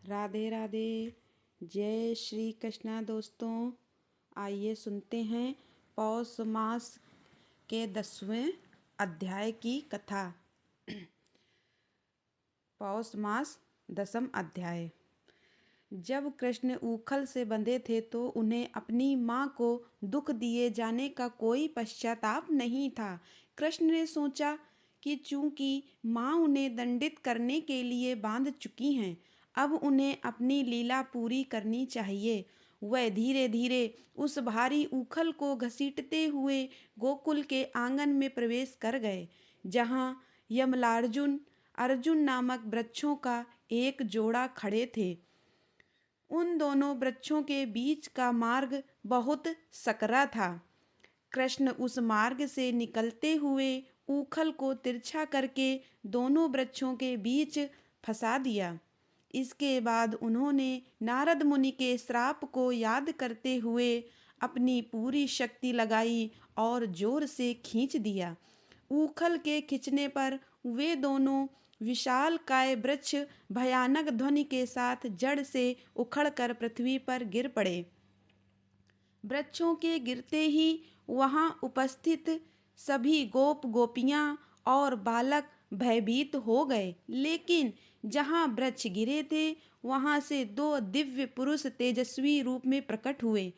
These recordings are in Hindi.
राधे राधे। जय श्री कृष्णा दोस्तों। आइए सुनते हैं पौष मास के 10वें अध्याय की कथा। पौष मास 10वां अध्याय। जब कृष्ण ऊखल से बंधे थे तो उन्हें अपनी माँ को दुख दिए जाने का कोई पश्चाताप नहीं था। कृष्ण ने सोचा कि चूंकि माँ उन्हें दंडित करने के लिए बांध चुकी हैं, अब उन्हें अपनी लीला पूरी करनी चाहिए। वह धीरे धीरे उस भारी ऊखल को घसीटते हुए गोकुल के आंगन में प्रवेश कर गए, जहाँ यमलार्जुन अर्जुन नामक वृक्षों का एक जोड़ा खड़े थे। उन दोनों वृक्षों के बीच का मार्ग बहुत सकरा था। कृष्ण उस मार्ग से निकलते हुए ऊखल को तिरछा करके दोनों वृक्षों के बीच फंसा दिया। इसके बाद उन्होंने नारद मुनि के श्राप को याद करते हुए अपनी पूरी शक्ति लगाई और जोर से खींच दिया। ऊखल के खींचने पर वे दोनों विशालकाय वृक्ष भयानक ध्वनि के साथ जड़ से उखड़कर पृथ्वी पर गिर पड़े। वृक्षों के गिरते ही वहां उपस्थित सभी गोप गोपियां और बालक भयभीत हो गए, लेकिन जहां वृक्ष गिरे थे वहां से 2 दिव्य पुरुष तेजस्वी रूप में प्रकट हुए।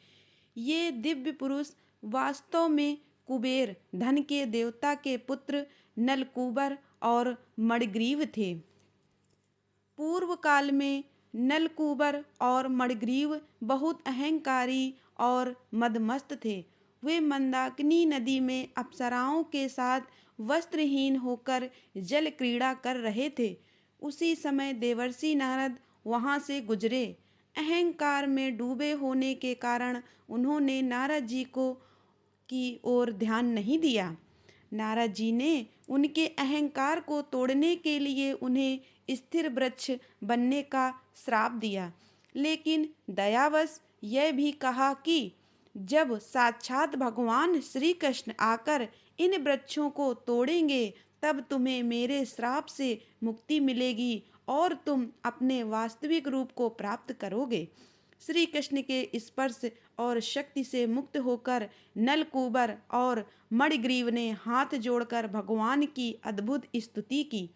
ये दिव्य पुरुष वास्तव में कुबेर धन के देवता के पुत्र नलकूबर और मणिग्रीव थे। पूर्व काल में नलकूबर और मणिग्रीव बहुत अहंकारी और मदमस्त थे। वे मंदाकिनी नदी में अप्सराओं के साथ वस्त्रहीन होकर जल क्रीड़ा कर रहे थे। उसी समय देवर्षि नारद वहां से गुजरे। अहंकार में डूबे होने के कारण उन्होंने नारद जी को की ओर ध्यान नहीं दिया। नारद जी ने उनके अहंकार को तोड़ने के लिए उन्हें स्थिर वृक्ष बनने का श्राप दिया, लेकिन दयावश यह भी कहा कि जब साक्षात भगवान श्री कृष्ण आकर इन वृक्षों को तोड़ेंगे तब तुम्हें मेरे श्राप से मुक्ति मिलेगी और तुम अपने वास्तविक रूप को प्राप्त करोगे। श्री कृष्ण के स्पर्श और शक्ति से मुक्त होकर नलकूबर और मणिग्रीव ने हाथ जोड़कर भगवान की अद्भुत स्तुति की।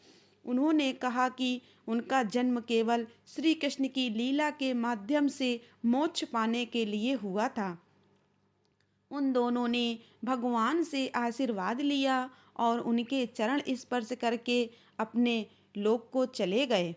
उन्होंने कहा कि उनका जन्म केवल श्री कृष्ण की लीला के माध्यम से मोक्ष पाने के लिए हुआ था। उन दोनों ने भगवान से आशीर्वाद लिया और उनके चरण स्पर्श करके अपने लोक को चले गए।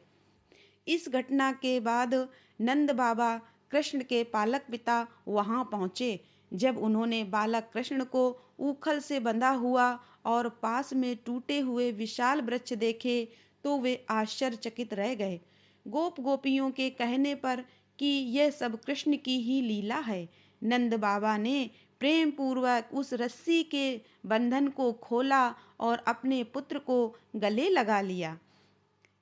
इस घटना के बाद नंद बाबा कृष्ण के पालक पिता वहां पहुंचे। जब उन्होंने बालक कृष्ण को ऊखल से बंधा हुआ और पास में टूटे हुए विशाल वृक्ष देखे तो वे आश्चर्यचकित रह गए। गोप गोपियों के कहने पर कि यह सब कृष्ण की ही लीला है, नंद बाबा ने प्रेम पूर्वक उस रस्सी के बंधन को खोला और अपने पुत्र को गले लगा लिया।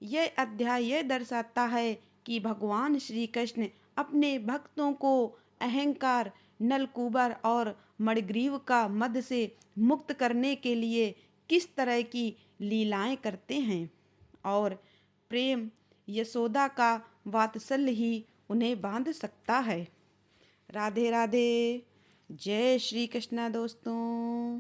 यह अध्याय यह दर्शाता है कि भगवान श्री कृष्ण अपने भक्तों को अहंकार, नलकूबर और मणिग्रीव का मद से मुक्त करने के लिए किस तरह की लीलाएं करते हैं, और प्रेम यशोदा का वात्सल्य ही उन्हें बांध सकता है। राधे राधे। जय श्री कृष्णा दोस्तों।